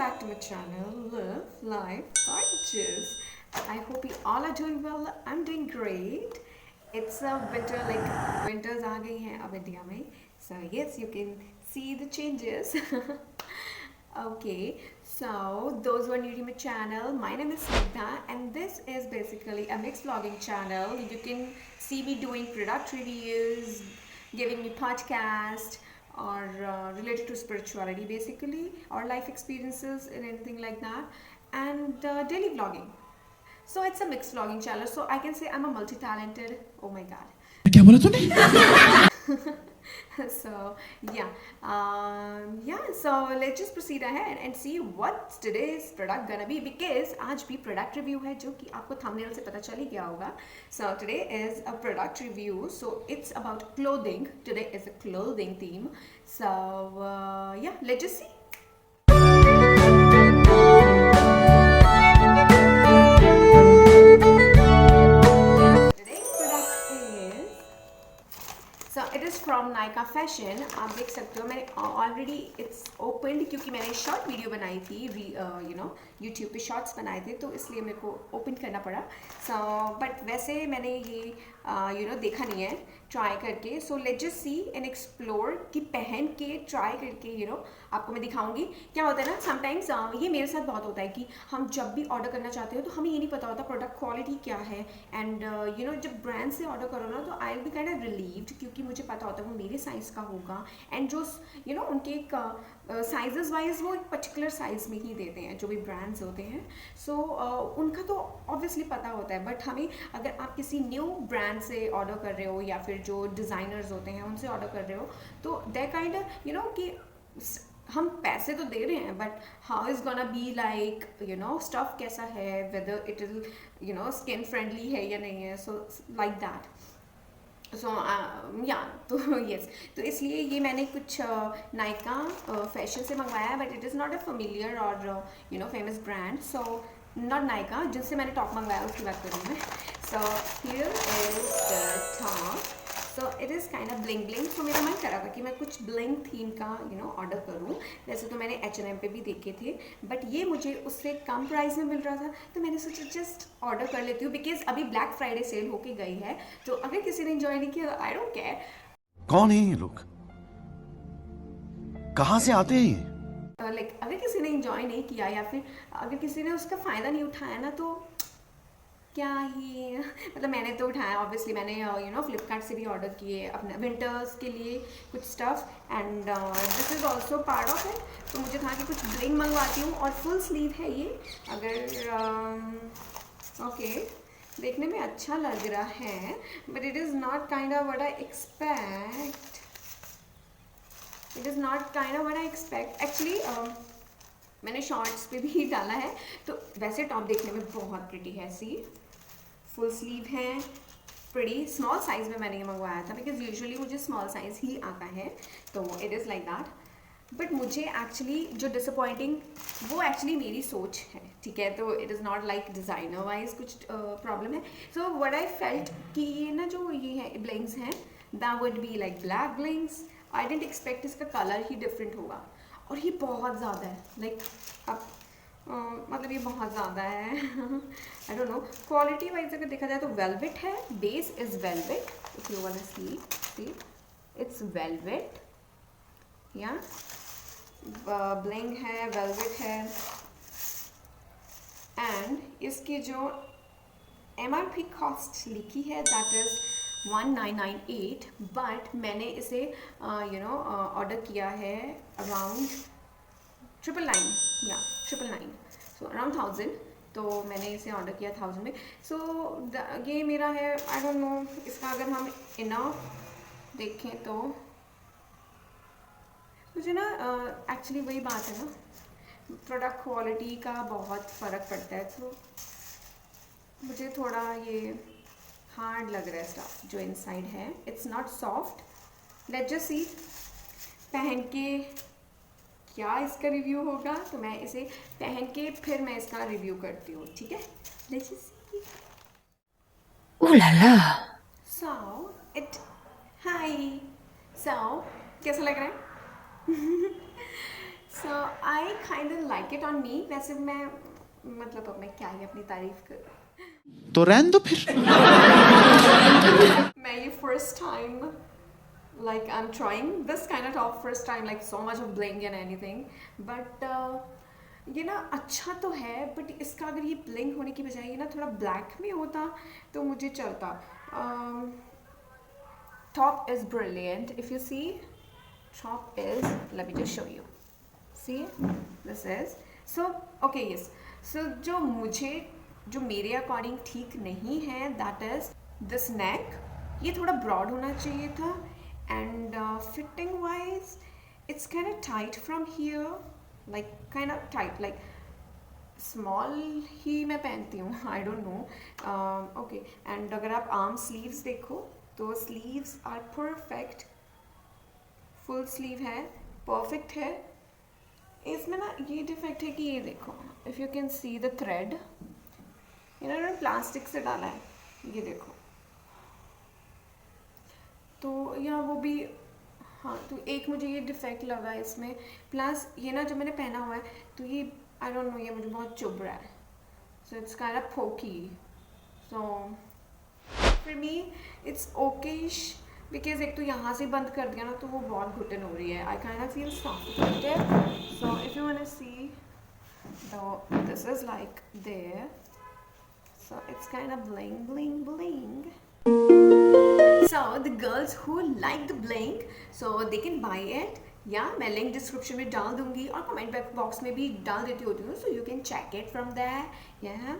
back to my channel, Live Life Gorgeous. I hope you all are doing well. I'm doing great. It's a winter, like winters आ गई हैं अब India में. So yes, you can see the changes. Okay, so those who are new to my channel, my name is Snigdha and this is basically a mixed vlogging channel. You can see me doing product reviews, giving me podcast or related to spirituality basically, or life experiences and anything like that, and daily vlogging. So it's a mixed vlogging channel, so I can say I'm a multi-talented. Oh my god. क्या बोला तूने? So yeah, so let's just proceed ahead and see what today's product gonna be, because आज भी product review है जो कि आपको thumbnail से पता चल ही गया होगा. So today is a product review, so it's about clothing. Today is a clothing theme. So yeah, let's just see. So it is from Nykaa Fashion. आप देख सकते हो मैंने ऑलरेडी इट्स ओपनड, क्योंकि मैंने शॉर्ट वीडियो बनाई थी, YouTube पे शॉर्ट्स बनाए थे, तो इसलिए मेरे को ओपन करना पड़ा. सो बट वैसे मैंने ये देखा नहीं है ट्राई करके. So let's just C and explore कि पहन के ट्राई करके आपको मैं दिखाऊंगी. क्या होता है ना, समटाइम्स ये मेरे साथ बहुत होता है कि हम जब भी ऑर्डर करना चाहते हो तो हमें ये नहीं पता होता प्रोडक्ट क्वालिटी क्या है. एंड जब ब्रांड से ऑर्डर करो ना, तो I will be kind of relieved, क्योंकि मुझे पता होता है वो मेरे साइज़ का होगा. एंड जो उनके साइजेस वाइज वो एक पर्टिकुलर साइज़ में ही देते हैं जो भी ब्रांड्स होते हैं. सो उनका तो ऑब्वियसली पता होता है, बट हमें अगर आप किसी न्यू ब्रांड से ऑर्डर कर रहे हो या फिर जो डिज़ाइनर्स होते हैं उनसे ऑर्डर कर रहे हो, तो दे काइंड कि हम पैसे तो दे रहे हैं, but how is gonna be like stuff कैसा है, whether it is skin friendly है या नहीं है. So like that. सो तो यस, तो इसलिए ये मैंने कुछ नायका फैशन से मंगवाया है, but it is not a familiar और famous brand. So not Nykaa, जिससे मैंने टॉप मंगवाया उसकी बात कर रही हूँ मैं. So here is the top. So it is kind of bling bling. So मेरा मन करा था कि मैं कुछ ब्लिंग थीम का ऑर्डर करूँ. वैसे तो मैंने H&M पे भी देखे थे, बट ये मुझे उससे कम प्राइस में मिल रहा था, तो मैंने सोचा जस्ट ऑर्डर कर लेती हूँ, बिकॉज अभी ब्लैक फ्राइडे सेल होके गई है. तो अगर किसी ने एंजॉय नहीं किया, आई डोंट केयर. कौन है ये लोग? कहाँ से आते हैं ये? लाइक अगर किसी ने एंजॉय नहीं किया या फिर अगर किसी ने उसका फ़ायदा नहीं उठाया ना, तो क्या ही मतलब मैंने तो उठाया. ऑब्वियसली मैंने फ्लिपकार्ट से भी ऑर्डर किए अपने विंटर्स के लिए कुछ stuff, and this is also part of it. तो मुझे था कि कुछ ब्लिंग मंगवाती हूँ, और फुल स्लीव है ये. अगर ओके, देखने में अच्छा लग रहा है, but it is not kind of what I expect. It is not kind of what I expect actually. मैंने शॉर्ट्स पे भी डाला है. तो वैसे टॉप देखने में बहुत प्रिटी है. सी फुल स्लीव है, प्रिटी. स्मॉल साइज़ में मैंने ये मंगवाया था, बिकॉज यूजुअली मुझे स्मॉल साइज़ ही आता है, तो it is like that. But मुझे एक्चुअली जो डिसअपॉइंटिंग, वो एक्चुअली मेरी सोच है, ठीक है. तो it is not like designer wise कुछ प्रॉब्लम है. सो व्हाट आई फेल्ट कि ये ना जो ये है ब्लिंग्स हैं, that would be like black blings. I didn't expect इसका कलर ही डिफरेंट होगा, और ये बहुत ज़्यादा है. लाइक अब मतलब ये बहुत ज़्यादा है. I don't know quality wise अगर देखा जाए तो वेलवेट है. Base is velvet. If you want to see it's velvet. या ब्लिंग है, वेलवेट है, एंड इसकी जो MRP कॉस्ट लिखी है दैट इज़ 1998, बट मैंने इसे ऑर्डर किया है अराउंड 999. या 999, सो अराउंड 1000. तो मैंने इसे ऑर्डर किया 1000 में. सो ये मेरा है. आई डोंट नो इसका अगर हम इनफ देखें तो मुझे ना एक्चुअली वही बात है ना, प्रोडक्ट क्वालिटी का बहुत फ़र्क पड़ता है. तो मुझे थोड़ा ये हार्ड लग रहा है स्टफ जो इनसाइड है. It's not soft. Let's just सी पहन के क्या इसका रिव्यू होगा. तो मैं इसे पहन के फिर मैं इसका रिव्यू करती हूँ, ठीक है. Let's just see. Oh la la. So it हाय. सो कैसा लग रहा है? So I I kind of like it on me. वैसे मैं मतलब अब मैं क्या ही अपनी तारीफ करूँ, तो रहने दो फिर। मैं ये first time like I'm trying this kind of top first time, like so much of bling and anything, but ये ना अच्छा तो है, बट इसका अगर ये ब्लिंग होने की बजाय ये ना थोड़ा ब्लैक में होता तो मुझे चलता। top is brilliant if you see, top is, let me just show you, see this is so okay, yes, so जो मेरे अकॉर्डिंग ठीक नहीं है दैट इज दिस नेक, ये थोड़ा ब्रॉड होना चाहिए था, and fitting wise it's kind of tight from here, like kind of tight, like small ही मैं पहनती हूँ, I don't know. Okay, and अगर आप आर्म स्लीव्स देखो तो sleeves are perfect, full sleeve है, परफेक्ट है। इसमें ना ये डिफेक्ट है कि ये देखो, if you can see the thread, इन्होंने प्लास्टिक से डाला है, ये देखो, तो या वो भी, हाँ, तो एक मुझे ये डिफेक्ट लगा इसमें। प्लस ये ना जब मैंने पहना हुआ है तो ये आई डोंट नो, ये मुझे बहुत चुभ रहा है, so it's kind of poke, so for me it's Okesh, because एक तो यहाँ से बंद कर दिया ना तो वो बहुत घुटन हो रही है, I kind of feel suffocated, so if you want to see this is like there, so it's kind of bling bling bling. So the girls who like the bling, so they can buy it, या मैं link description में डाल दूंगी और comment box में भी डाल देती होती हूँ, so you can check it from there, या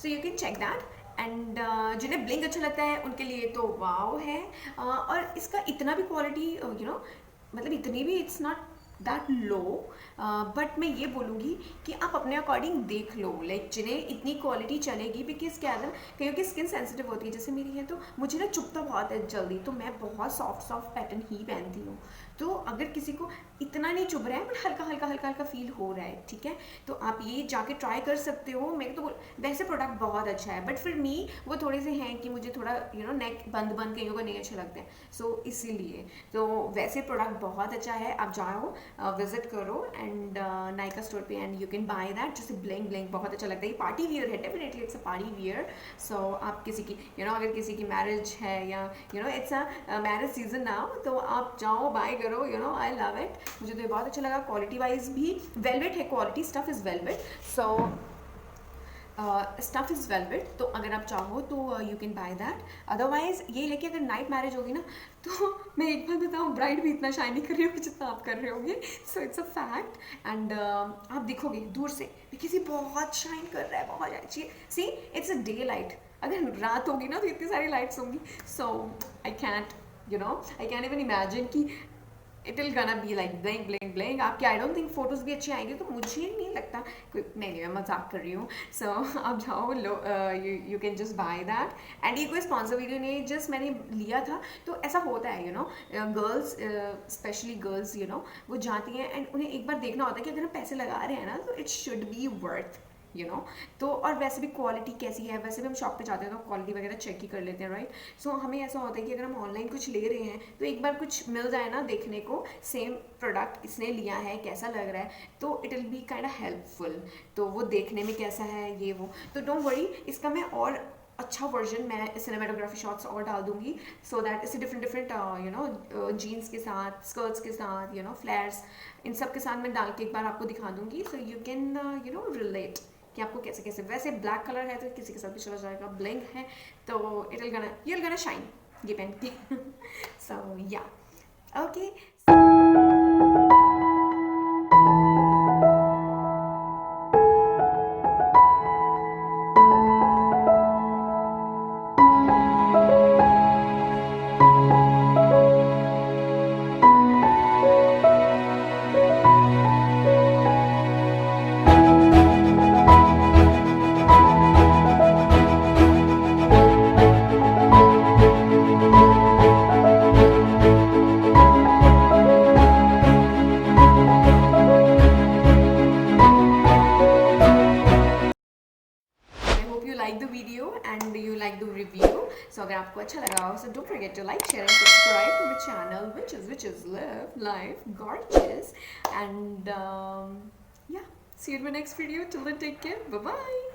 so you can check that. And जिन्हें ब्लिंक अच्छा लगता है उनके लिए तो वाव है, और इसका इतना भी क्वालिटी यू नो, मतलब इतनी भी it's not that low, but मैं ये बोलूँगी कि आप अपने अकॉर्डिंग देख लो, लाइक जिन्हें इतनी क्वालिटी चलेगी, बिकॉज क्या है ना, कईयों की स्किन सेंसिटिव होती है, जैसे मेरी है, तो मुझे ना चुभता बहुत है जल्दी, तो मैं बहुत सॉफ्ट पैटर्न ही पहनती हूँ। तो अगर किसी को इतना नहीं चुभ रहा है बट हल्का फील हो रहा है, ठीक है, तो आप ये जाके ट्राई कर सकते हो। मेरे तो वैसे प्रोडक्ट बहुत अच्छा है, बट फिर मी वो थोड़े से हैं कि मुझे थोड़ा यू नो नेक बंद कईयों को नहीं अच्छे लगते हैं, सो इसीलिए तो वैसे प्रोडक्ट बहुत अच्छा है, आप जाओ विजिट करो एंड नायका स्टोर पे, and you can buy that. जैसे ब्लिंग बहुत अच्छा लगता है, ये पार्टी वियर है, definitely it's a party wear. So आप किसी की यू नो अगर किसी की मैरिज है या you know it's a marriage season now, तो आप जाओ बाय करो, you know I love it, मुझे तो ये बहुत अच्छा लगा। क्वालिटी वाइज भी वेलवेट है, quality stuff is velvet, so stuff is velvet, तो अगर आप चाहो तो you can buy that. Otherwise ये है कि अगर नाइट मैरिज होगी ना, तो मैं एक बार बताऊँ, ब्राइड भी इतना शाइन नहीं कर रही होगी जितना आप कर रहे होंगे, so it's a fact. And आप देखोगे दूर से किसी बहुत शाइन कर रहा है, बहुत अच्छी, see it's a day light, अगर रात होगी ना तो इतनी सारी लाइट्स होंगी, सो आई कैंट इवन इमेजिन कि it will gonna be like bling. आपके आई डोंट थिंक फोटोज़ भी अच्छी आएंगी, तो मुझे नहीं लगता कोई, नहीं मैं मजाक कर रही हूँ। सो आप जाओ, you can just by that, and ये कोई स्पॉन्सर वीडियो नहीं, जस्ट मैंने लिया था, तो ऐसा होता है, you know girls, specially girls, you know वो जाती हैं एंड उन्हें एक बार देखना होता है कि अगर हम पैसे लगा रहे हैं ना, तो it should be worth, you know. तो और वैसे भी क्वालिटी कैसी है, वैसे भी हम शॉप पे जाते हैं तो क्वालिटी वगैरह चेक ही कर लेते हैं, राइट। सो हमें ऐसा होता है कि अगर हम ऑनलाइन कुछ ले रहे हैं तो एक बार कुछ मिल जाए ना देखने को, सेम प्रोडक्ट इसने लिया है, कैसा लग रहा है, तो it will be kind of helpful, तो वो देखने में कैसा है ये वो, तो डोंट वरी, इसका मैं और अच्छा वर्जन मैं सिनेमेटोग्राफी शॉट्स और डाल दूंगी, सो दैट इसे डिफरेंट यू नो जीन्स के साथ, स्कर्ट्स के साथ, यू नो फ्लैट्स, इन सब के साथ मैं डाल के एक बार आपको दिखा दूंगी, सो you can you know relate कि आपको कैसे कैसे। वैसे ब्लैक कलर है तो किसी के साथ भी चला जाएगा, ब्लिंग है तो यू विल गना शाइन ये पहन के, सो या okay. like the video and you like the review, so अगर आपको अच्छा लगा हो, so don't forget to like, share and subscribe to my channel, which is live life gorgeous, and yeah, see you in my next video. Till then, take care. Bye bye.